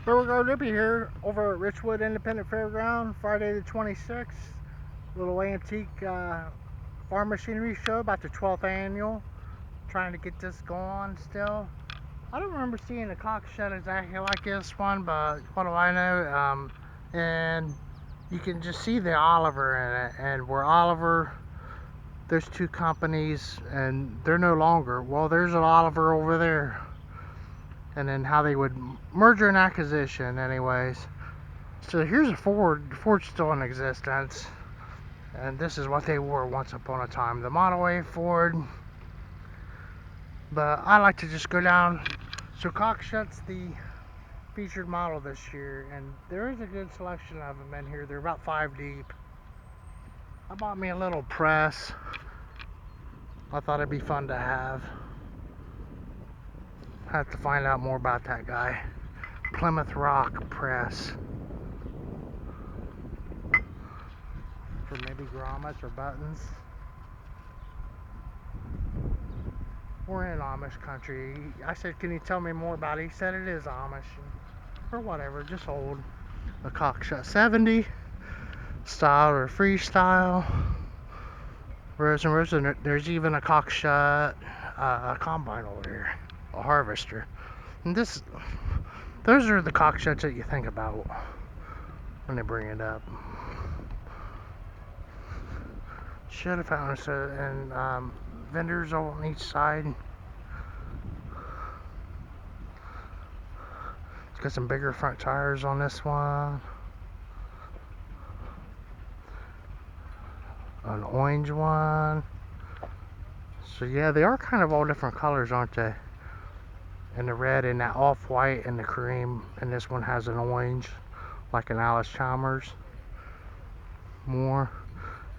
Beauregard Rippy here over at Richwood Independent Fairground, Friday the 26th. Little antique farm machinery show, about the 12th annual. Trying to get this going still. I don't remember seeing a Cockshutt exactly like this one, but what do I know? And you can just see the Oliver in it, and where Oliver, there's two companies, and they're no longer. Well, there's an Oliver over there. And then how they would merger and acquisition anyways. So here's a Ford. Ford's still in existence, and this is what they were once upon a time, the Model A Ford. But I like to just go down. So Cockshutt's the featured model this year, and there is a good selection of them in here. They're about 5 deep. I bought me a little press. I thought it'd be fun to have. I have to find out more about that guy. Plymouth Rock press. For maybe grommets or buttons. We're in Amish country. I said, can you tell me more about it? He said it is Amish. Or whatever, just old. A Cockshutt 70 style or freestyle. Rows and rows, and there's even a Cockshutt combine over here. A harvester. And those are the Cockshutts that you think about when they bring it up. Should have found us and vendors on each side. It's got some bigger front tires on this one. An orange one. So yeah, they are kind of all different colors, aren't they? And the red and that off-white and the cream, and this one has an orange, like an Alice Chalmers. More.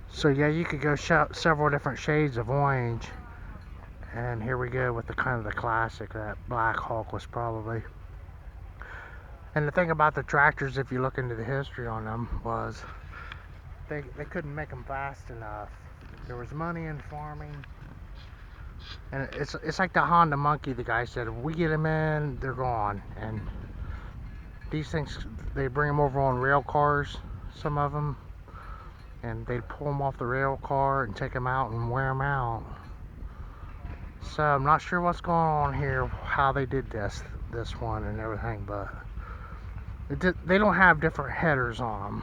So yeah, you could go several different shades of orange. And here we go with the kind of the classic, that Black Hawk was probably. And the thing about the tractors, if you look into the history on them, was they couldn't make them fast enough. There was money in farming. And it's like the Honda Monkey, the guy said, if we get them in, they're gone. And these things, they bring them over on rail cars, some of them. And they'd pull them off the rail car and take them out and wear them out. So I'm not sure what's going on here, how they did this one and everything, but they don't have different headers on them,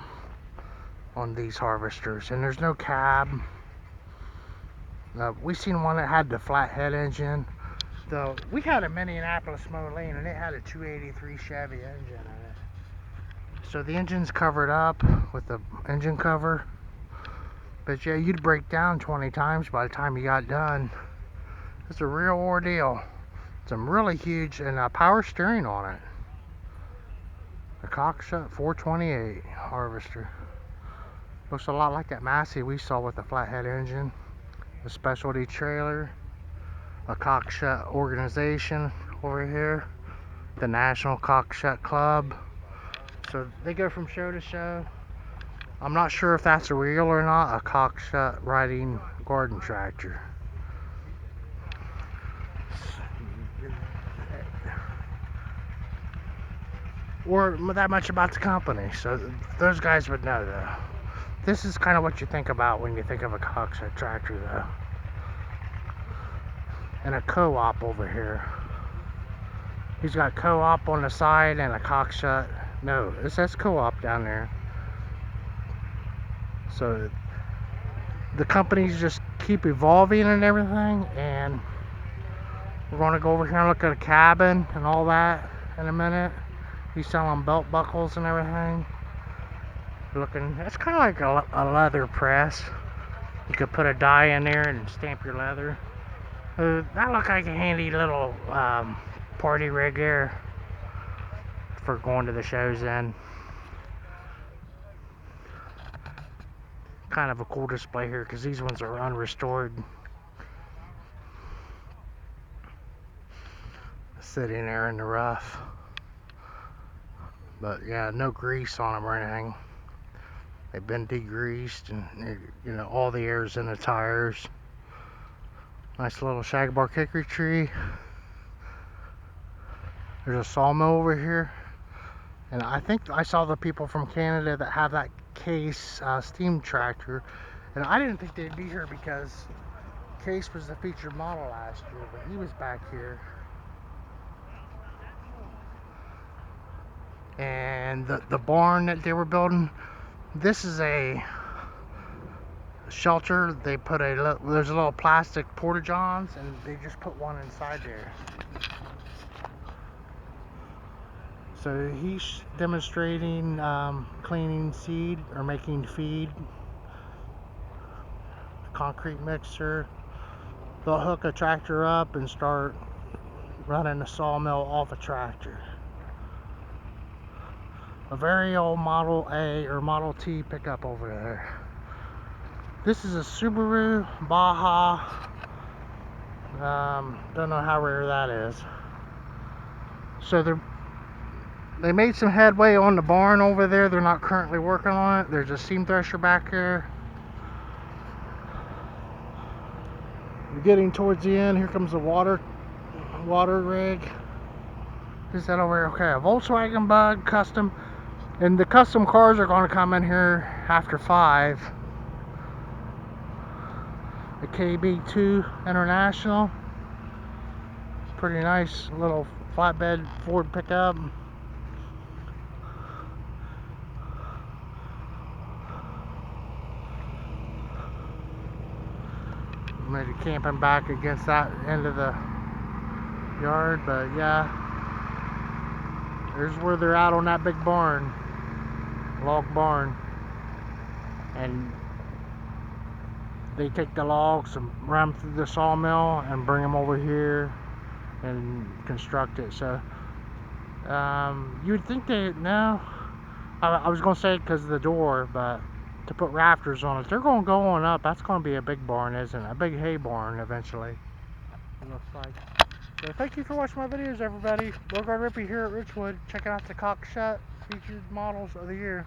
on these harvesters, and there's no cab. We seen one that had the flathead engine. Though we had a Minneapolis Moline, and it had a 283 Chevy engine in it. So the engine's covered up with the engine cover. But yeah, you'd break down 20 times by the time you got done. It's a real ordeal. Some really huge and power steering on it. A Cockshutt 428 harvester. Looks a lot like that Massey we saw with the flathead engine. A specialty trailer. A Cockshutt organization over here. The National Cockshutt Club. So they go from show to show. I'm not sure if that's a real or not. A Cockshutt riding garden tractor. Or that much about the company, so those guys would know though. This is kind of what you think about when you think of a Cockshutt tractor though. And a co-op over here. He's got co-op on the side and a Cockshutt. No, it says co-op down there. So the companies just keep evolving and everything, and we're going to go over here and look at a cabin and all that in a minute. He's selling belt buckles and everything. Looking, it's kind of like a leather press. You could put a die in there and stamp your leather. That looked like a handy little party rig there for going to the shows in. Kind of a cool display here because these ones are unrestored. Sitting there in the rough. But yeah, no grease on them or anything. They've been degreased, and you know, all the air's in the tires. Nice little shagbark hickory tree. There's a sawmill over here. And I think I saw the people from Canada that have that Case steam tractor, and I didn't think they'd be here because Case was the featured model last year, but he was back here. And the barn that they were building, this is a shelter. They put there's a little plastic porta-johns, and they just put one inside there. So he's demonstrating cleaning seed or making feed, concrete mixer. They'll hook a tractor up and start running the sawmill off a tractor. A very old Model A or Model T pickup over there. This is a Subaru Baja. Don't know how rare that is. So they made some headway on the barn over there. They're not currently working on it. There's a seam thresher back there. We're getting towards the end. Here comes the water rig. Is that over here? Okay, a Volkswagen Bug custom. And the custom cars are going to come in here after 5. The KB2 International. Pretty nice little flatbed Ford pickup. Maybe camping back against that end of the yard, but yeah, there's where they're at on that big barn, log barn. And they take the logs and run them through the sawmill and bring them over here and construct it. So you would think they, no, I was gonna say because of the door, but to put rafters on it, they're gonna go on up. That's gonna be a big barn, isn't it? A big hay barn eventually, it looks like. So thank you for watching my videos, everybody. Rippy here at Richwood, checking out the Cockshutt featured models of the year.